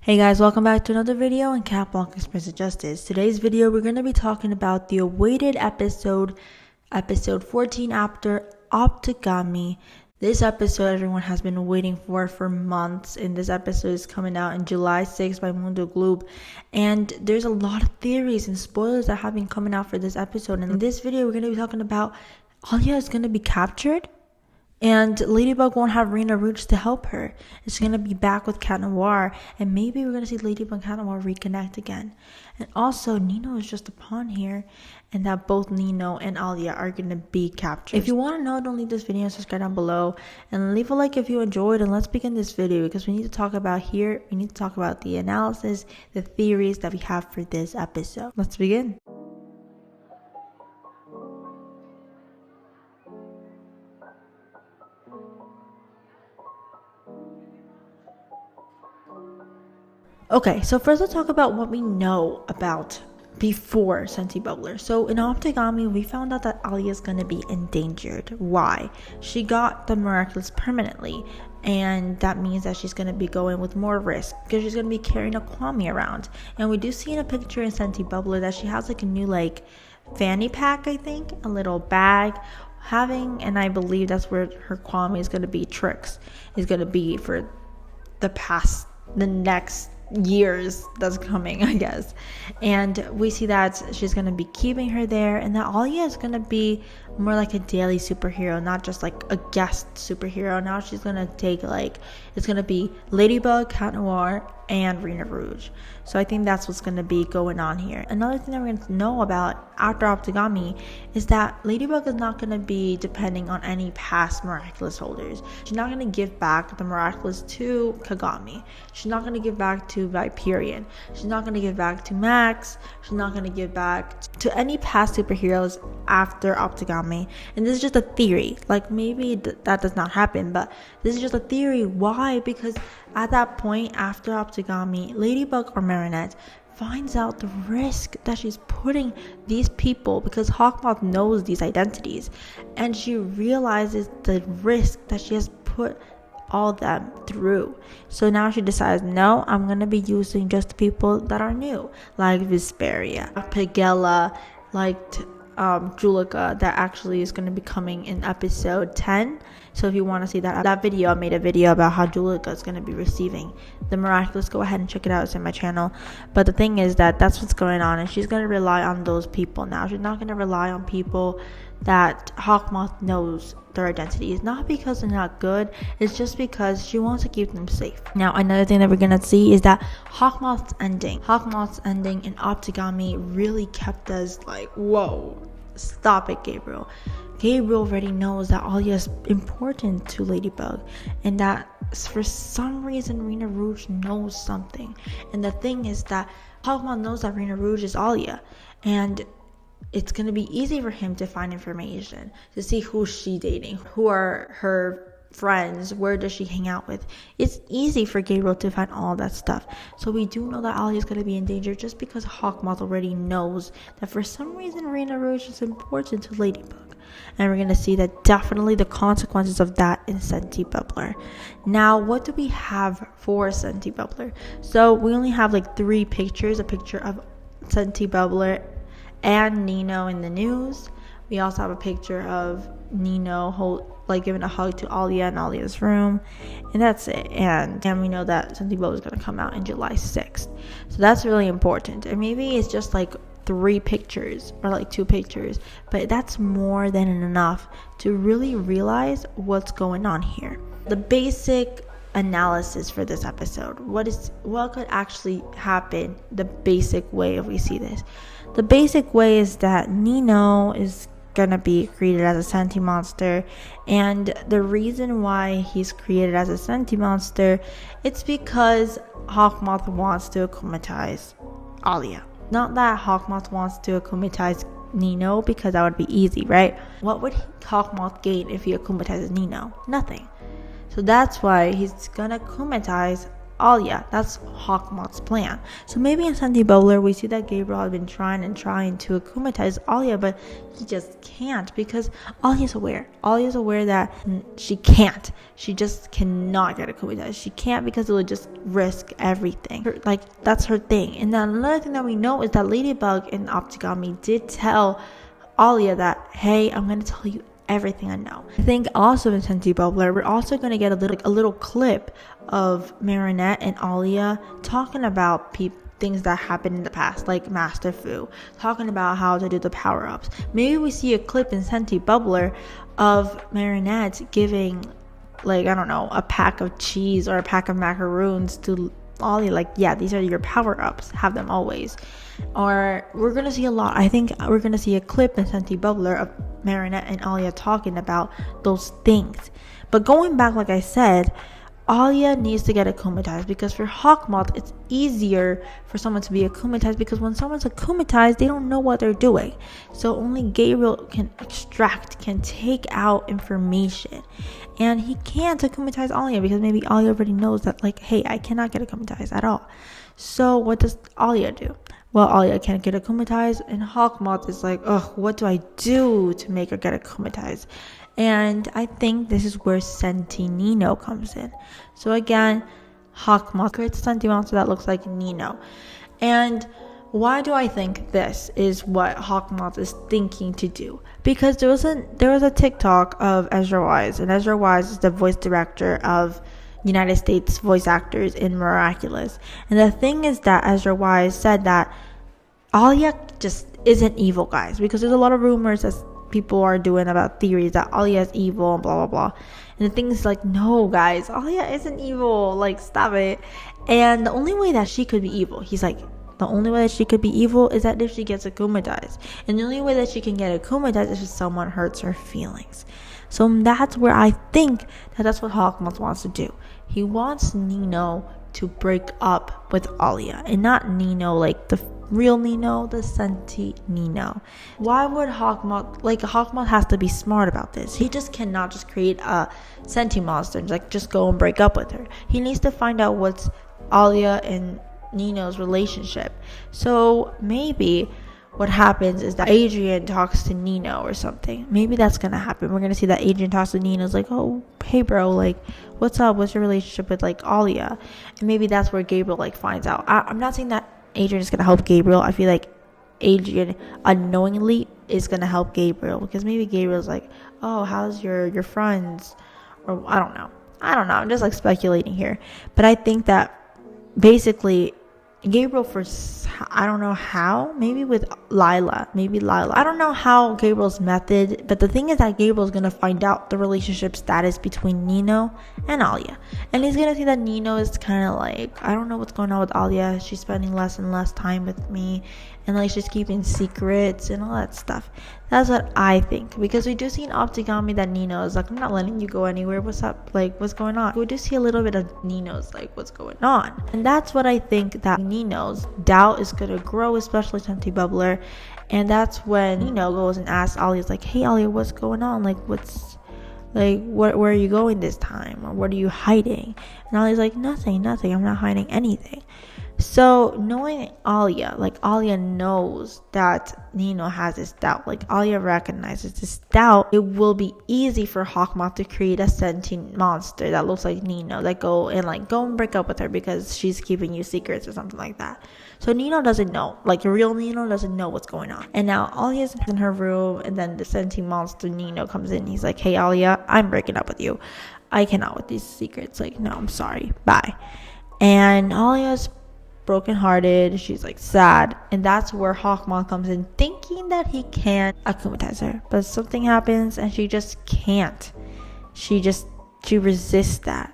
Hey guys, welcome back to another video on Blanc Express Justice. Today's video, we're going to be talking about the awaited episode 14 after Optigami. This episode everyone has been waiting for months, and this episode is coming out in July 6th by Mundo Globe. And there's a lot of theories and spoilers that have been coming out for this episode. And in this video, we're going to be talking about ALYA is going to be captured. And Ladybug won't have Rena Rouge to help her. It's going to be back with Cat Noir. And maybe we're going to see Ladybug and Cat Noir reconnect again. And also, Nino is just a pawn here. And that both Nino and ALYA are going to be captured. If you want to know, don't leave this video and subscribe down below. And leave a like if you enjoyed. And let's begin this video. Because we need to talk about the analysis, the theories that we have for this episode. Let's begin. Okay, so first let's talk about what we know about before Sentibubbler. So in Optigami, we found out that ALYA is going to be endangered. Why? She got the Miraculous permanently, and that means that she's going to be going with more risk because she's going to be carrying a Kwame around. And we do see in a picture in Sentibubbler that she has like a new fanny pack, I think, a little bag and I believe that's where her Kwame is going to be. Tricks is going to be for the next years that's coming, I guess. And we see that she's going to be keeping her there, and that ALYA is going to be more like a daily superhero, not just like a guest superhero. Now she's going to take it's going to be Ladybug, Cat Noir, and Rena Rouge. So I think that's what's going to be going on here. Another thing that we're going to know about after Optigami is that Ladybug is not going to be depending on any past Miraculous holders. She's not going to give back the Miraculous to Kagami. She's not going to give back to Viperion. She's not going to give back to Max. She's not going to give back to any past superheroes after Optigami. And this is just a theory. Maybe that does not happen, but this is just a theory. Why? Because at that point, after Optigami, Ladybug or Marinette finds out the risk that she's putting these people, because Hawkmoth knows these identities, and she realizes the risk that she has put all them through. So now she decides, no, I'm going to be using just the people that are new, like Vesperia, Pagella, Julica, that actually is going to be coming in episode 10. So if you want to see that video, I made a video about how Julica is going to be receiving the Miraculous. Go ahead and check it out. It's in my channel. But the thing is that's what's going on, and she's going to rely on those people now. She's not going to rely on people that Hawkmoth knows their identities, not because they're not good, it's just because she wants to keep them safe. Now, another thing that we're gonna see is that Hawkmoth's ending in Optigami really kept us whoa, stop it, Gabriel. Gabriel already knows that ALYA is important to Ladybug, and that for some reason Rena Rouge knows something. And the thing is that Hawkmoth knows that Rena Rouge is ALYA, and it's going to be easy for him to find information, to see who's she dating, who are her friends, where does she hang out with. It's easy for Gabriel to find all that stuff. So we do know that ALYA is going to be in danger just because Hawkmoth already knows that for some reason Rena Rouge is important to Ladybug. And we're going to see that definitely the consequences of that in Sentibubbler. Now, what do we have for Sentibubbler? So we only have 3 pictures. A picture of Sentibubbler and Nino in the news. We also have a picture of Nino giving a hug to ALYA in ALYA's room, and that's it. And we know that Sentibubbler is going to come out in July 6th, so that's really important. And maybe it's just 3 pictures or 2 pictures, but that's more than enough to really realize what's going on here. The basic analysis for this episode, what could actually happen, the basic way if we see this. The basic way is that Nino is gonna be created as a senti monster, and the reason why he's created as a senti monster, it's because Hawkmoth wants to akumatize ALYA. Not that Hawkmoth wants to akumatize Nino, because that would be easy, right? What would Hawkmoth gain if he akumatizes Nino? Nothing. So that's why he's gonna akumatize ALYA. That's Hawkmoth's plan. So maybe in Sentibubbler, we see that Gabriel has been trying to akumatize ALYA, but he just can't because ALYA's aware. ALYA's aware that she can't. She just cannot get akumatized. She can't because it would just risk everything. That's her thing. And then another thing that we know is that Ladybug and Optigami did tell ALYA that, hey, I'm going to tell you everything I know. I think also in Sentibubbler, we're also going to get a little clip of Marinette and ALYA talking about things that happened in the past, like Master Fu, talking about how to do the power-ups. Maybe we see a clip in Sentibubbler of Marinette giving, like, I don't know, a pack of cheese or a pack of macaroons to ALYA, like, yeah, these are your power-ups, have them always. Or we're gonna see I think we're gonna see a clip in Sentibubbler of Marinette and ALYA talking about those things. But going back, like I said, ALYA needs to get akumatized because for Hawkmoth, it's easier for someone to be akumatized because when someone's akumatized, they don't know what they're doing. So only Gabriel can take out information. And he can't akumatize ALYA because maybe ALYA already knows that, like, hey, I cannot get akumatized at all. So what does ALYA do? Well, ALYA can't get akumatized, and Hawkmoth is like, ugh, what do I do to make her get akumatized? And I think this is where Sentinino comes in. So again, Hawkmoth creates a Senti monster that looks like Nino. And why do I think this is what Hawkmoth is thinking to do? Because there was a TikTok of Ezra Wise, and Ezra Wise is the voice director of United States voice actors in Miraculous. And the thing is that Ezra Wise said that ALYA just isn't evil, guys, because there's a lot of rumors that people are doing about theories that ALYA is evil and blah blah blah. And the thing is, like, no, guys, ALYA isn't evil. Like, stop it. And the only way that she could be evil, he's like, the only way that she could be evil is that if she gets akumatized. And the only way that she can get akumatized is if someone hurts her feelings. So that's where I think that's what Hawkmoth wants to do. He wants Nino to break up with ALYA, and not Nino like the real Nino, the Senti Nino. Why would Hawkmoth has to be smart about this. He just cannot just create a Senti monster and just go and break up with her. He needs to find out what's ALYA and Nino's relationship. So maybe what happens is that Adrian talks to Nino or something. Maybe that's gonna happen. We're gonna see that Adrian talks to Nino's like, oh, hey bro, like, what's up? What's your relationship with, like, ALYA? And maybe that's where Gabriel, like, finds out. I'm not saying that Adrian is gonna help Gabriel. I feel like Adrian unknowingly is gonna help Gabriel because maybe Gabriel's like, oh, how's your friends? Or I don't know. I'm just, like, speculating here. But I think that basically Gabriel, I don't know how, maybe with Lila. I don't know how Gabriel's method, but the thing is that Gabriel's gonna find out the relationship status between Nino and ALYA, and he's gonna see that Nino is kind of like, I don't know what's going on with ALYA. She's spending less and less time with me, and, like, she's keeping secrets and all that stuff. That's what I think, because we do see in Optigami that Nino is like, I'm not letting you go anywhere. What's up? Like, what's going on? We do see a little bit of Nino's, like, what's going on. And that's what I think, that Nino's doubt is going to grow, especially Sentibubbler. And that's when Nino goes and asks ALYA, like, hey, ALYA, what's going on? Like, where are you going this time? Or what are you hiding? And ALYA's like, nothing. I'm not hiding anything. So knowing ALYA, like, ALYA knows that Nino has this doubt. Like, ALYA recognizes this doubt. It will be easy for Hawkmoth to create a sentient monster that looks like Nino, that go and break up with her because she's keeping you secrets or something like that. So Nino doesn't know, like, the real Nino doesn't know what's going on. And now ALYA's in her room, and then the sentient monster Nino comes in. He's like, hey, ALYA, I'm breaking up with you. I cannot with these secrets. Like, no, I'm sorry. Bye. And ALYA's brokenhearted, she's, like, sad, and that's where Hawkmoth comes in, thinking that he can akumatize her, but something happens and she just can't. She resists that.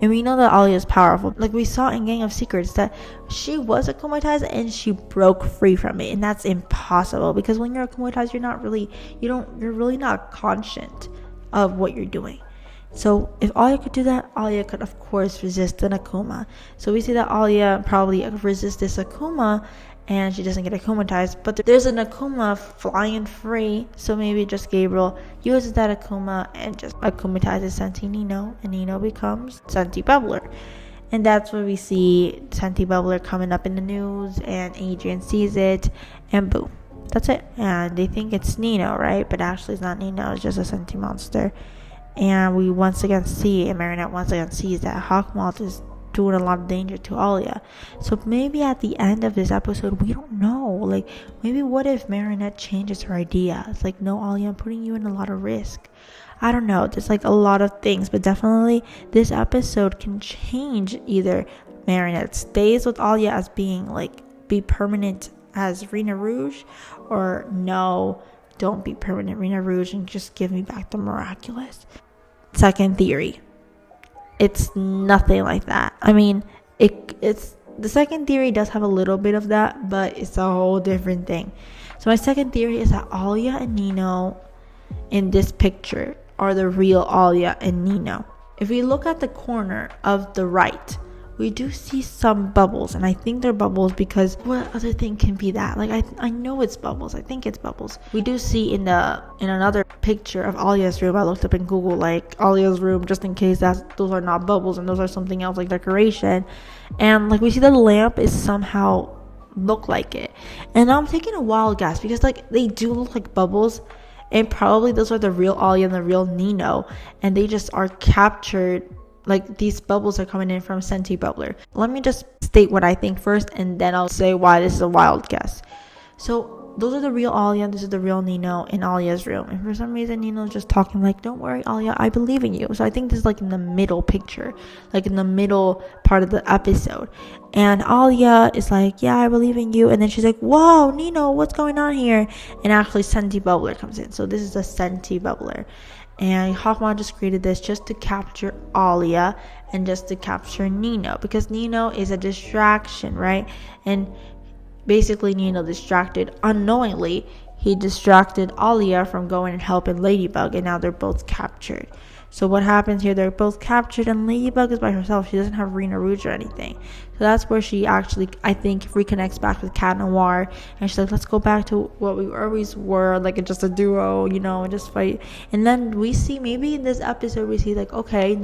And we know that ALYA is powerful. Like, we saw in Gang of Secrets that she was akumatized and she broke free from it, and that's impossible because when you're akumatized, you're really not conscient of what you're doing. So if ALYA could do that, ALYA could, of course, resist an Akuma. So we see that ALYA probably resists this Akuma, and she doesn't get akumatized. But there's an Akuma flying free, so maybe just Gabriel uses that Akuma and just akumatizes Senti Nino, and Nino becomes Sentibubbler. And that's where we see Sentibubbler coming up in the news, and Adrian sees it, and boom, that's it. And they think it's Nino, right? But actually it's not Nino, it's just a Senti monster. And we once again see, and Marinette once again sees that Hawkmoth is doing a lot of danger to ALYA. So maybe at the end of this episode, we don't know. Like, maybe what if Marinette changes her idea? It's like, no, ALYA, I'm putting you in a lot of risk. I don't know. There's like a lot of things, but definitely this episode can change. Either Marinette stays with ALYA as being like, be permanent as Rena Rouge, or no, don't be permanent Rena Rouge and just give me back the Miraculous. Second theory, it's nothing like that. I mean, it's the second theory does have a little bit of that, but it's a whole different thing. So my second theory is that ALYA and Nino in this picture are the real ALYA and Nino. If we look at the corner of the right, we do see some bubbles, and I think they're bubbles because what other thing can be that? Like, I know it's bubbles. I think it's bubbles. We do see in another picture of ALYA's room, I looked up in Google, like, ALYA's room, just in case those are not bubbles and those are something else, like decoration. And like, we see the lamp is somehow look like it. And I'm taking a wild guess because like they do look like bubbles, and probably those are the real ALYA and the real Nino, and they just are captured. Like, these bubbles are coming in from Sentibubbler. Let me just state what I think first, and then I'll say why this is a wild guess. So those are the real ALYA, this is the real Nino in ALYA's room. And for some reason, Nino's just talking like, don't worry, ALYA, I believe in you. So I think this is like in the middle picture, like in the middle part of the episode. And ALYA is like, yeah, I believe in you. And then she's like, whoa, Nino, what's going on here? And actually Sentibubbler comes in. So this is a Sentibubbler. And Hawkmoth just created this just to capture ALYA and just to capture Nino, because Nino is a distraction, right? And basically Nino distracted unknowingly. He distracted ALYA from going and helping Ladybug, and now they're both captured. So what happens here, they're both captured, and Ladybug is by herself. She doesn't have Rena Rouge or anything. So that's where she actually, I think, reconnects back with Cat Noir, and she's like, let's go back to what we always were, like just a duo, you know, and just fight. And then we see, maybe in this episode, we see like, okay,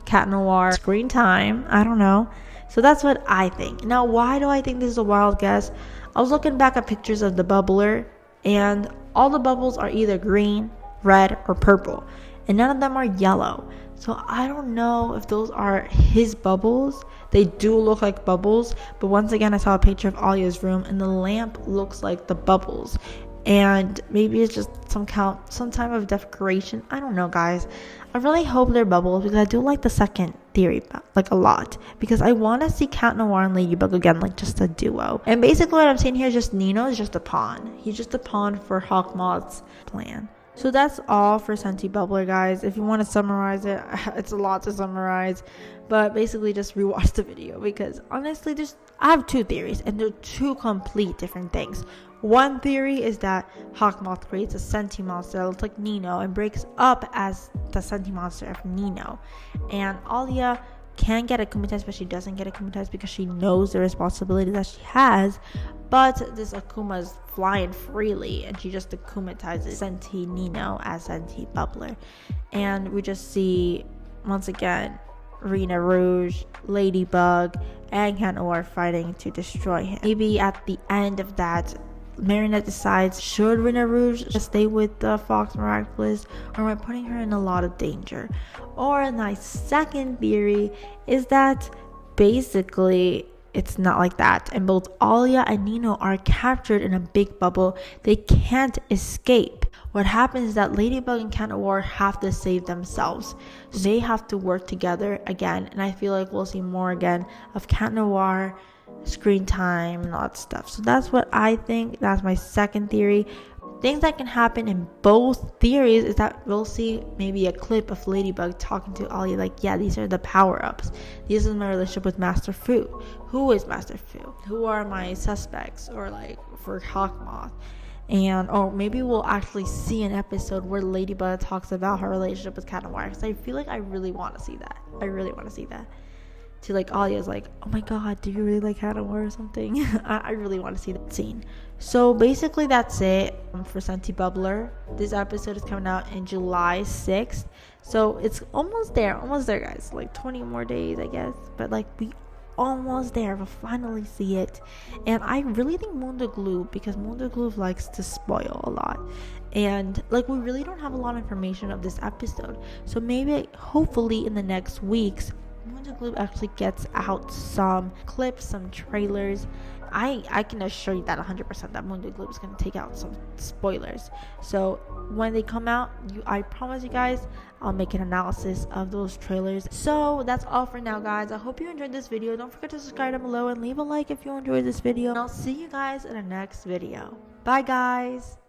Cat Noir, screen time, I don't know. So that's what I think. Now, why do I think this is a wild guess? I was looking back at pictures of the bubbler, and all the bubbles are either green, red, or purple. And none of them are yellow. So I don't know if those are his bubbles. They do look like bubbles, but once again, I saw a picture of ALYA's room, and the lamp looks like the bubbles. And maybe it's just some type of decoration. I don't know, guys. I really hope they're bubbles, because I do like the second theory like a lot, because I want to see Cat Noir and Ladybug again, like just a duo. And basically what I'm saying here is just Nino is just a pawn. He's just a pawn for Hawkmoth's plan. So that's all for Sentibubbler, guys. If you want to summarize it, it's a lot to summarize, but basically just rewatch the video, because honestly, I have two theories, and they're two complete different things. One theory is that Hawkmoth creates a Senti monster that looks like Nino and breaks up as the Senti monster of Nino, and ALYA can get akumatized, but she doesn't get akumatized because she knows the responsibility that she has. But this Akuma is flying freely, and she just akumatizes Senti Nino as Sentibubbler. And we just see, once again, Rena Rouge, Ladybug, and Cat Noir fighting to destroy him. Maybe at the end of that, Marinette decides, should Rena Rouge stay with the Fox Miraculous, or am I putting her in a lot of danger? Or my second theory is that basically it's not like that, and both ALYA and Nino are captured in a big bubble. They can't escape. What happens is that Ladybug and Cat Noir have to save themselves. They have to work together again, and I feel like we'll see more again of Cat Noir, screen time, and all that stuff. So that's what I think. That's my second theory. Things that can happen in both theories is that we'll see maybe a clip of Ladybug talking to ALYA, like, yeah, these are the power-ups. This is my relationship with Master Fu. Who is Master Fu? Who are my suspects? Or like for Hawkmoth. And or maybe we'll actually see an episode where Ladybug talks about her relationship with Cat Noir, because I feel like I really want to see that. to like ALYA's like, oh my god, do you really like Hannah or something? I really want to see that scene. So basically that's it for Sentibubbler. This episode is coming out in July 6th, so it's almost there guys, like 20 more days I guess, but like we almost there. We'll finally see it. And I really think Glue, because Glue likes to spoil a lot, and like we really don't have a lot of information of this episode, so maybe hopefully in the next weeks Glue actually gets out some clips, some trailers. I can assure you that 100% that Glue is going to take out some spoilers. So when they come out, I promise you guys, I'll make an analysis of those trailers. So that's all for now, guys. I hope you enjoyed this video. Don't forget to subscribe down below and leave a like if you enjoyed this video. And I'll see you guys in the next video. Bye, guys.